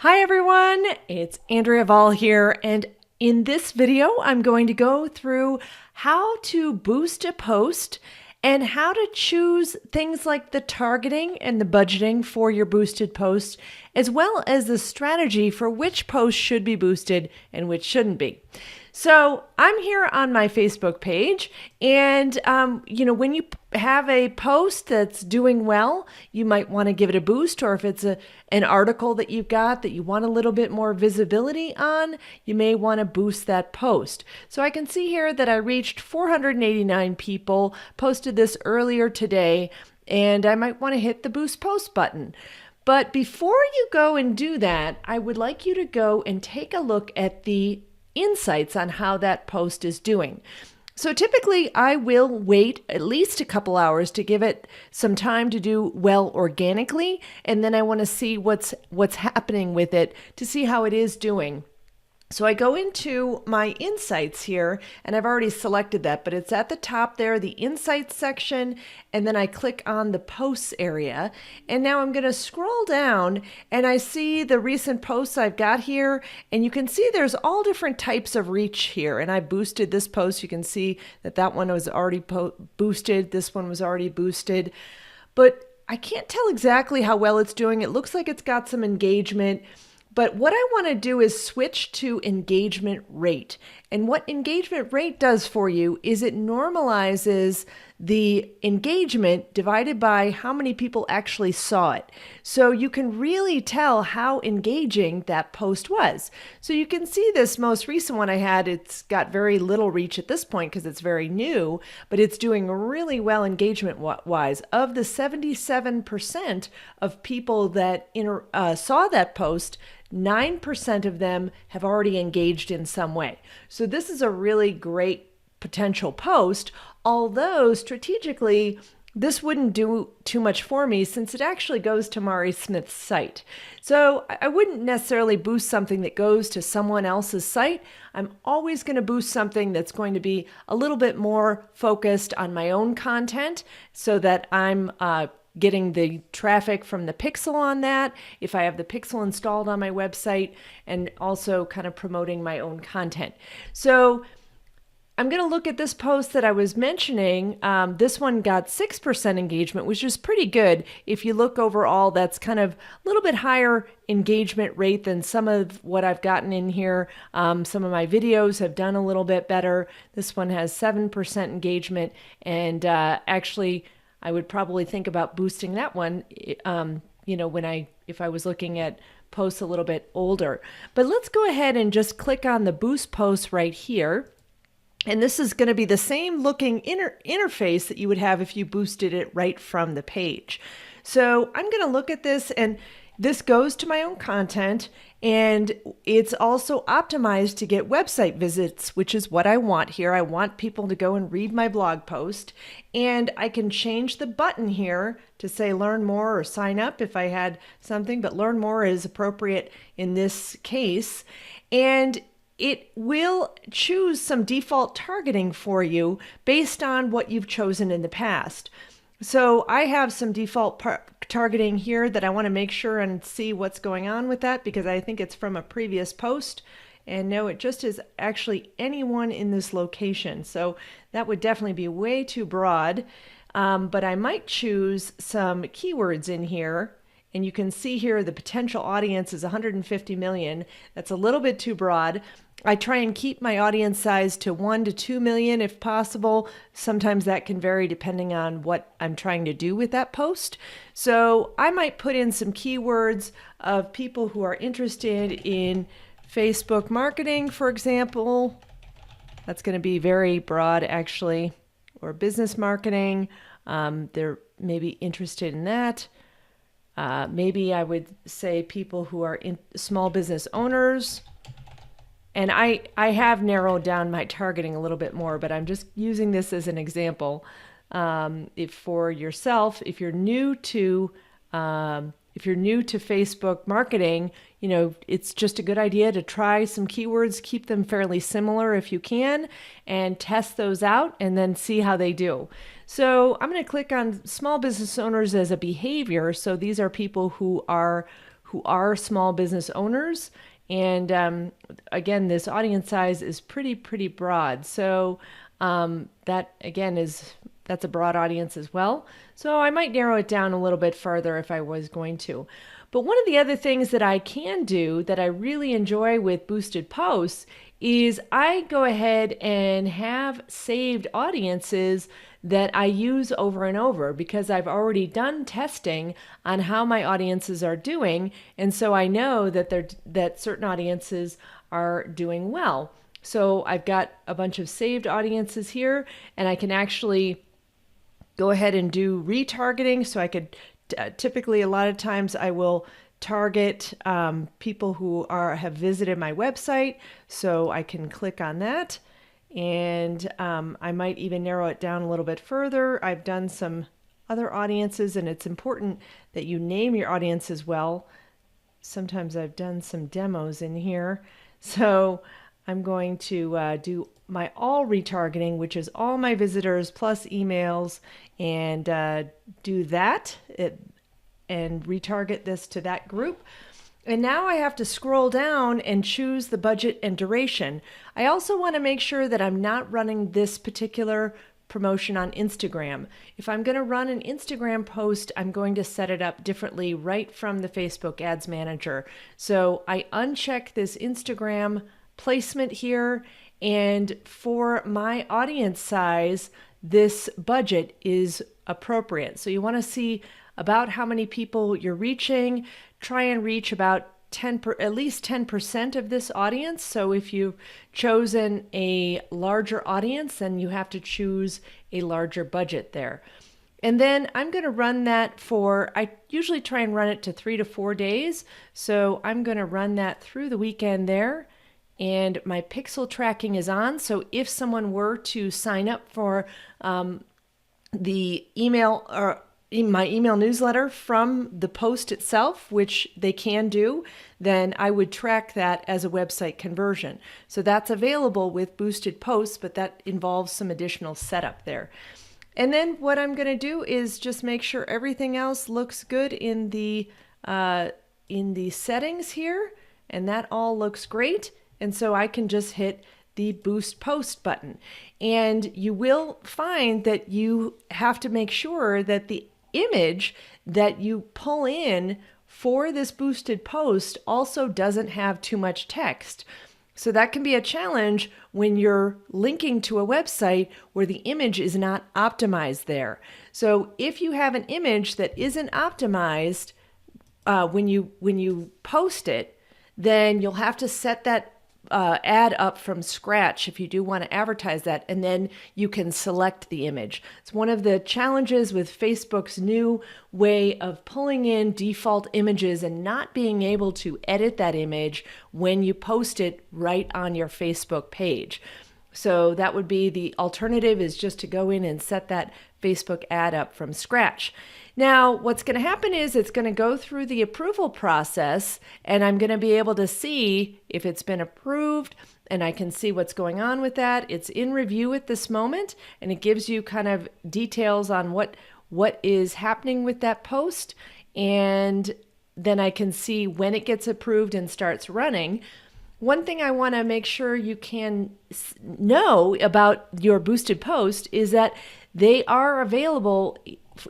Hi everyone, it's Andrea Vall here, and in this video I'm going to go through how to boost a post and how to choose things like the targeting and the budgeting for your boosted post, as well as the strategy for which posts should be boosted and which shouldn't be. So I'm here on my Facebook page, and when you have a post that's doing well, you might want to give it a boost, or if it's an article that you've got that you want a little bit more visibility on, you may want to boost that post. So I can see here that I reached 489 people, posted this earlier today, and I might want to hit the boost post button. But before you go and do that, I would like you to go and take a look at the insights on how that post is doing. So typically I will wait at least a couple hours to give it some time to do well organically, and then I want to see what's happening with it to see how it is doing. So I go into my insights here, and I've already selected that, but it's at the top there, the insights section, and then I click on the posts area. And now I'm going to scroll down and I see the recent posts I've got here, and you can see there's all different types of reach here. And I boosted this post. You can see that one was already boosted. This one was already boosted, but I can't tell exactly how well it's doing. It looks like it's got some engagement. But what I want to do is switch to engagement rate. And what engagement rate does for you is it normalizes the engagement divided by how many people actually saw it. So you can really tell how engaging that post was. So you can see this most recent one I had, it's got very little reach at this point because it's very new, but it's doing really well engagement-wise. Of the 77% of people that saw that post, 9% of them have already engaged in some way. So this is a really great potential post, although strategically this wouldn't do too much for me since it actually goes to Mari Smith's site. So I wouldn't necessarily boost something that goes to someone else's site. I'm always going to boost something that's going to be a little bit more focused on my own content so that I'm getting the traffic from the pixel on that, if I have the pixel installed on my website, and also kind of promoting my own content. So I'm going to look at this post that I was mentioning. This one got 6% engagement, which is pretty good. If you look overall, that's kind of a little bit higher engagement rate than some of what I've gotten in here. Some of my videos have done a little bit better. This one has 7% engagement, and actually I would probably think about boosting that one, if I was looking at posts a little bit older. But let's go ahead and just click on the boost post right here. And this is going to be the same looking interface that you would have if you boosted it right from the page. So I'm going to look at this, and this goes to my own content, and it's also optimized to get website visits, which is what I want here. I want people to go and read my blog post, and I can change the button here to say learn more or sign up if I had something, but learn more is appropriate in this case. And it will choose some default targeting for you based on what you've chosen in the past. So I have some default targeting here that I want to make sure and see what's going on with that, because I think it's from a previous post. And no, it just is actually anyone in this location. So that would definitely be way too broad. But I might choose some keywords in here. And you can see here the potential audience is 150 million. That's a little bit too broad. I try and keep my audience size to 1 to 2 million if possible. Sometimes that can vary depending on what I'm trying to do with that post. So I might put in some keywords of people who are interested in Facebook marketing, for example. That's going to be very broad actually, or business marketing. They're maybe interested in that. Maybe I would say people who are small business owners. And I have narrowed down my targeting a little bit more, but I'm just using this as an example. If for yourself, if you're new to Facebook marketing, it's just a good idea to try some keywords, keep them fairly similar if you can, and test those out and then see how they do. So I'm going to click on small business owners as a behavior. So these are people who are who are small business owners. And again, this audience size is pretty broad. So that again that's a broad audience as well. So I might narrow it down a little bit further if I was going to. But one of the other things that I can do that I really enjoy with boosted posts is I go ahead and have saved audiences that I use over and over because I've already done testing on how my audiences are doing, and so I know that certain audiences are doing well. So I've got a bunch of saved audiences here, and I can actually go ahead and do retargeting. So I could typically, a lot of times I will target people who have visited my website. So I can click on that, and I might even narrow it down a little bit further. I've done some other audiences, and it's important that you name your audience as well. Sometimes I've done some demos in here. So I'm going to do my all retargeting, which is all my visitors plus emails, and do that and retarget this to that group. And now I have to scroll down and choose the budget and duration. I also want to make sure that I'm not running this particular promotion on Instagram. If I'm going to run an Instagram post, I'm going to set it up differently right from the Facebook Ads Manager. So I uncheck this Instagram placement here, and for my audience size, this budget is appropriate. So you want to see about how many people you're reaching. Try and reach about at least 10% of this audience. So if you've chosen a larger audience, then you have to choose a larger budget there. And then I'm going to run that I usually try and run it to 3 to 4 days. So I'm going to run that through the weekend there. And my pixel tracking is on. So if someone were to sign up for the email or my email newsletter from the post itself, which they can do, then I would track that as a website conversion. So that's available with boosted posts, but that involves some additional setup there. And then what I'm going to do is just make sure everything else looks good in the settings here, and that all looks great. And so I can just hit the boost post button. And you will find that you have to make sure that the image that you pull in for this boosted post also doesn't have too much text. So that can be a challenge when you're linking to a website where the image is not optimized there. So if you have an image that isn't optimized when you post it, then you'll have to set that ad up from scratch if you do want to advertise that, and then you can select the image. It's one of the challenges with Facebook's new way of pulling in default images and not being able to edit that image when you post it right on your Facebook page. So that would be the alternative, is just to go in and set that Facebook ad up from scratch. Now, what's going to happen is it's going to go through the approval process, and I'm going to be able to see if it's been approved, and I can see what's going on with that. It's in review at this moment, and it gives you kind of details on what is happening with that post, and then I can see when it gets approved and starts running. One thing I want to make sure you can know about your boosted post is that they are available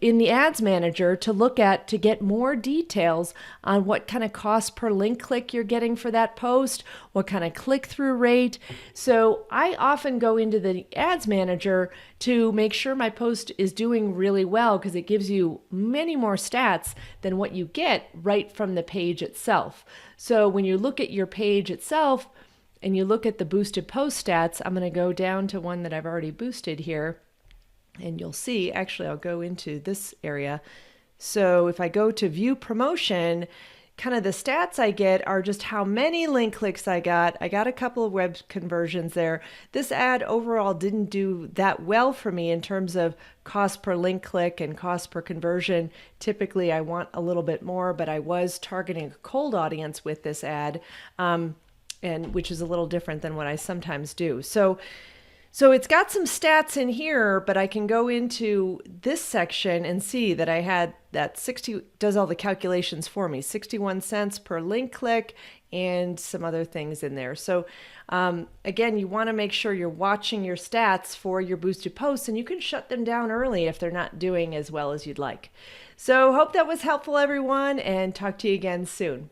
in the Ads Manager to look at to get more details on what kind of cost per link click you're getting for that post, what kind of click-through rate. So I often go into the Ads Manager to make sure my post is doing really well, because it gives you many more stats than what you get right from the page itself. So when you look at your page itself and you look at the boosted post stats, I'm going to go down to one that I've already boosted here. And you'll see, actually, I'll go into this area. So if I go to view promotion, kind of the stats I get are just how many link clicks I got. I got a couple of web conversions there. This ad overall didn't do that well for me in terms of cost per link click and cost per conversion. Typically, I want a little bit more, but I was targeting a cold audience with this ad, and which is a little different than what I sometimes do. So So it's got some stats in here, but I can go into this section and see that I had that 60 does all the calculations for me, 61 cents per link click and some other things in there. So again, you want to make sure you're watching your stats for your boosted posts, and you can shut them down early if they're not doing as well as you'd like. So hope that was helpful, everyone, and talk to you again soon.